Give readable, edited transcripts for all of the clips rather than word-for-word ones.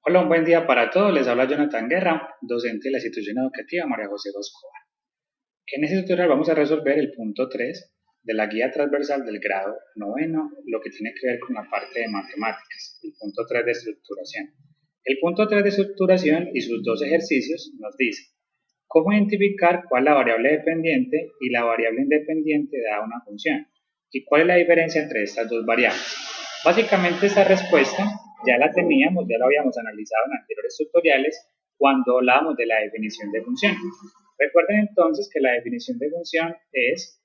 Hola, un buen día para todos. Les habla Jonathan Guerra, docente de la institución educativa María José Escobar. En este tutorial vamos a resolver el punto 3 de la guía transversal del grado noveno, lo que tiene que ver con la parte de matemáticas, el punto 3 de estructuración. El punto 3 de estructuración y sus dos ejercicios nos dice cómo identificar cuál es la variable dependiente y la variable independiente de una función y cuál es la diferencia entre estas dos variables. Básicamente esta respuesta ya la teníamos, ya la habíamos analizado en anteriores tutoriales cuando hablábamos de la definición de función. Recuerden entonces que la definición de función es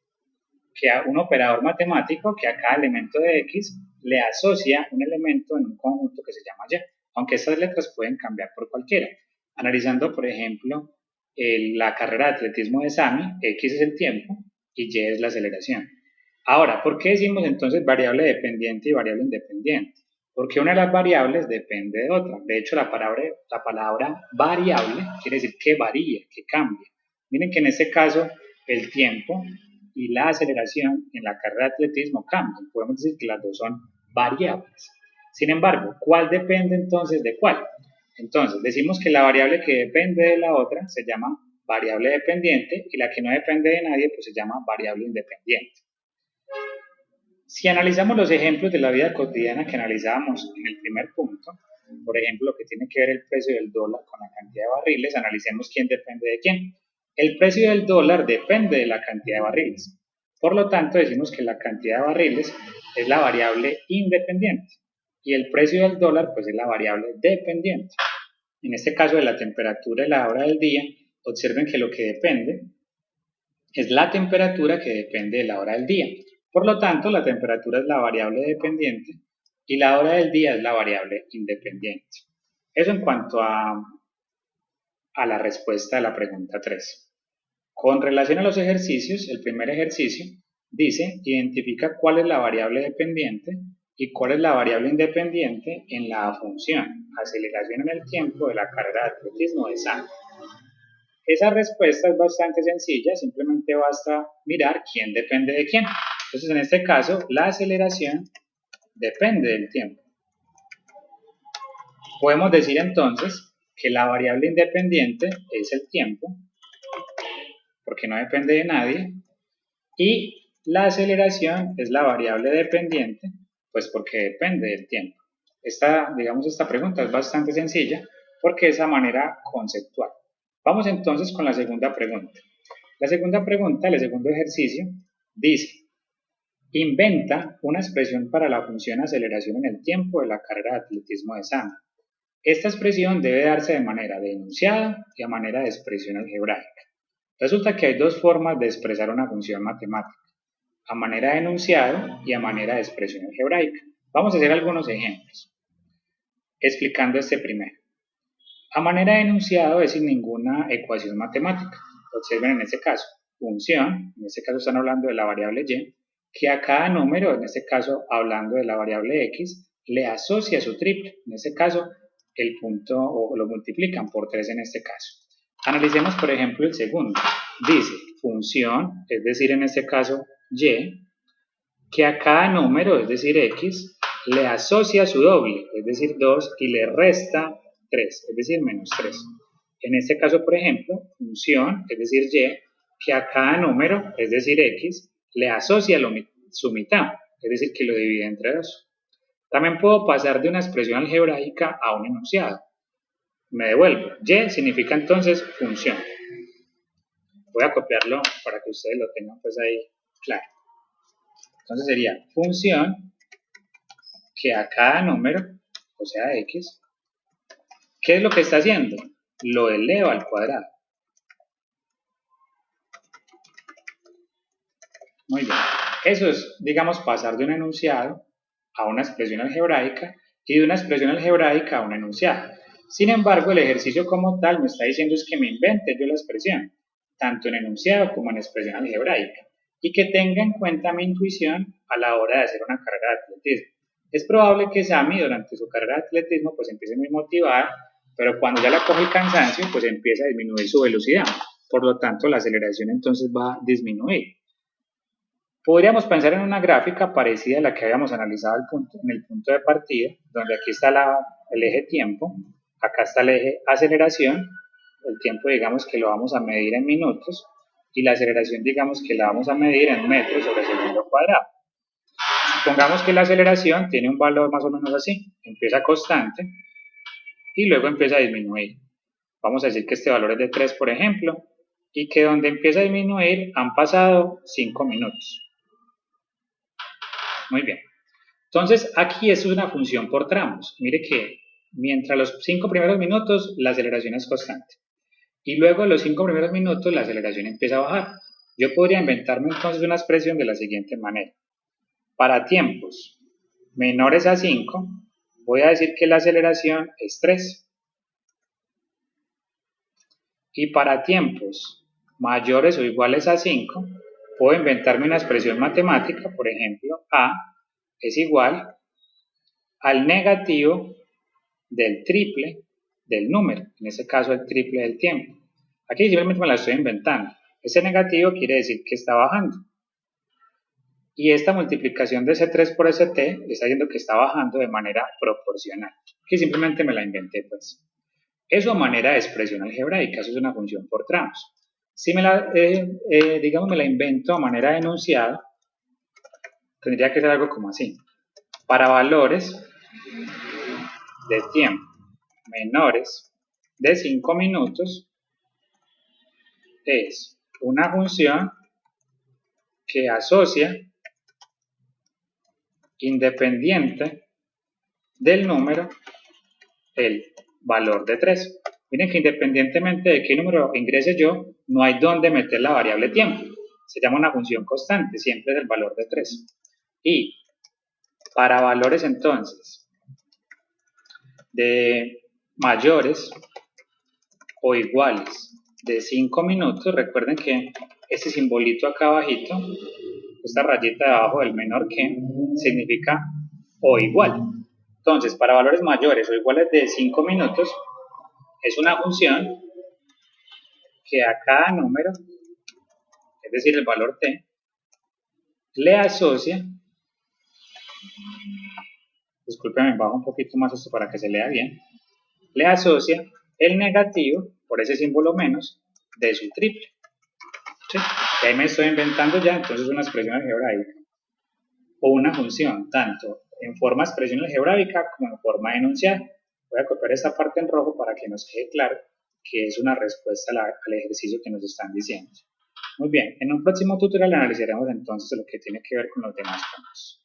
que a un operador matemático que a cada elemento de x le asocia un elemento en un conjunto que se llama y, aunque estas letras pueden cambiar por cualquiera. Analizando, por ejemplo, la carrera de atletismo de Sami, x es el tiempo y y es la aceleración. Ahora, ¿por qué decimos entonces variable dependiente y variable independiente? Porque una de las variables depende de otra. De hecho, la palabra variable quiere decir que varía, que cambia. Miren que en este caso el tiempo y la aceleración en la carrera de atletismo cambian. Podemos decir que las dos son variables. Sin embargo, ¿cuál depende entonces de cuál? Entonces, decimos que la variable que depende de la otra se llama variable dependiente y la que no depende de nadie pues se llama variable independiente. Si analizamos los ejemplos de la vida cotidiana que analizábamos en el primer punto, por ejemplo, lo que tiene que ver el precio del dólar con la cantidad de barriles, analicemos quién depende de quién. El precio del dólar depende de la cantidad de barriles. Por lo tanto, decimos que la cantidad de barriles es la variable independiente y el precio del dólar pues es la variable dependiente. En este caso de la temperatura y la hora del día, observen que lo que depende es la temperatura que depende de la hora del día. Por lo tanto, la temperatura es la variable dependiente y la hora del día es la variable independiente. Eso en cuanto a la respuesta de la pregunta 3. Con relación a los ejercicios, el primer ejercicio dice identifica cuál es la variable dependiente y cuál es la variable independiente en la función aceleración en el tiempo de la carrera de atletismo de Sami. Esa respuesta es bastante sencilla, simplemente basta mirar quién depende de quién. Entonces, en este caso, la aceleración depende del tiempo. Podemos decir entonces que la variable independiente es el tiempo, porque no depende de nadie, y la aceleración es la variable dependiente, pues porque depende del tiempo. Esta pregunta es bastante sencilla porque es esa manera conceptual. Vamos entonces con la segunda pregunta. La segunda pregunta, el segundo ejercicio, dice, inventa una expresión para la función aceleración en el tiempo de la carrera de atletismo de Sami. Esta expresión debe darse de manera de enunciado y a manera de expresión algebraica. Resulta que hay dos formas de expresar una función matemática, a manera de enunciado y a manera de expresión algebraica. Vamos a hacer algunos ejemplos, explicando este primero. A manera de enunciado es sin ninguna ecuación matemática. Observen en este caso, función, en este caso están hablando de la variable y, que a cada número, en este caso hablando de la variable x, le asocia su triple, en este caso el punto, o lo multiplican por 3 en este caso. Analicemos por ejemplo el segundo, dice función, es decir en este caso y, que a cada número, es decir x, le asocia su doble, es decir 2, y le resta 3, es decir menos 3. En este caso, por ejemplo, función, es decir y, que a cada número, es decir x, le asocia su mitad, es decir que lo divide entre 2. También puedo pasar de una expresión algebraica a un enunciado. Me devuelvo. Y significa entonces función. Voy a copiarlo para que ustedes lo tengan pues ahí claro. Entonces sería función que a cada número, o sea x, ¿qué es lo que está haciendo? Lo eleva al cuadrado. Muy bien. Eso es, digamos, pasar de un enunciado a una expresión algebraica y de una expresión algebraica a un enunciado. Sin embargo, el ejercicio como tal me está diciendo es que me invente yo la expresión, tanto en enunciado como en expresión algebraica, y que tenga en cuenta mi intuición a la hora de hacer una carrera de atletismo. Es probable que Sami durante su carrera de atletismo pues empiece muy motivada, pero cuando ya la coge el cansancio pues empieza a disminuir su velocidad. Por lo tanto, la aceleración entonces va a disminuir. Podríamos pensar en una gráfica parecida a la que habíamos analizado en el punto de partida, donde aquí está el eje tiempo, Acá está el eje aceleración, el tiempo digamos que lo vamos a medir en minutos y la aceleración digamos que la vamos a medir en metros sobre segundo cuadrado. Supongamos que la aceleración tiene un valor más o menos así, empieza constante y luego empieza a disminuir. Vamos a decir que este valor es de 3, por ejemplo, y que donde empieza a disminuir han pasado 5 minutos. Muy bien. Entonces, aquí esto es una función por tramos. Mire que mientras los 5 primeros minutos la aceleración es constante y luego los 5 primeros minutos la aceleración empieza a bajar. Yo podría inventarme entonces una expresión de la siguiente manera. Para tiempos menores a 5, voy a decir que la aceleración es 3. Y para tiempos mayores o iguales a 5, puedo inventarme una expresión matemática, por ejemplo, A es igual al negativo del triple del número, en este caso el triple del tiempo. Aquí simplemente me la estoy inventando. Ese negativo quiere decir que está bajando. Y esta multiplicación de ese 3 por ese t está diciendo que está bajando de manera proporcional. Aquí simplemente me la inventé pues. Eso a manera de expresión algebraica, eso es una función por tramos. Si me la, digamos, me la invento a manera de enunciado, tendría que ser algo como así. Para valores de tiempo menores de 5 minutos, es una función que asocia independiente del número el valor de 3. Miren que independientemente de qué número ingrese yo, no hay dónde meter la variable tiempo. Se llama una función constante, siempre es el valor de 3. Y para valores entonces de mayores o iguales de 5 minutos, recuerden que este simbolito acá abajito, esta rayita de abajo del menor que, significa o igual. Entonces, para valores mayores o iguales de 5 minutos, es una función que a cada número, es decir, el valor t, le asocia, discúlpenme, bajo un poquito más esto para que se lea bien, le asocia el negativo, por ese símbolo menos, de su triple. ¿Sí? Y ahí me estoy inventando ya entonces una expresión algebraica o una función, tanto en forma de expresión algebraica como en forma de enunciado. Voy a copiar esta parte en rojo para que nos quede claro que es una respuesta al ejercicio que nos están diciendo. Muy bien, en un próximo tutorial analizaremos entonces lo que tiene que ver con los demás puntos.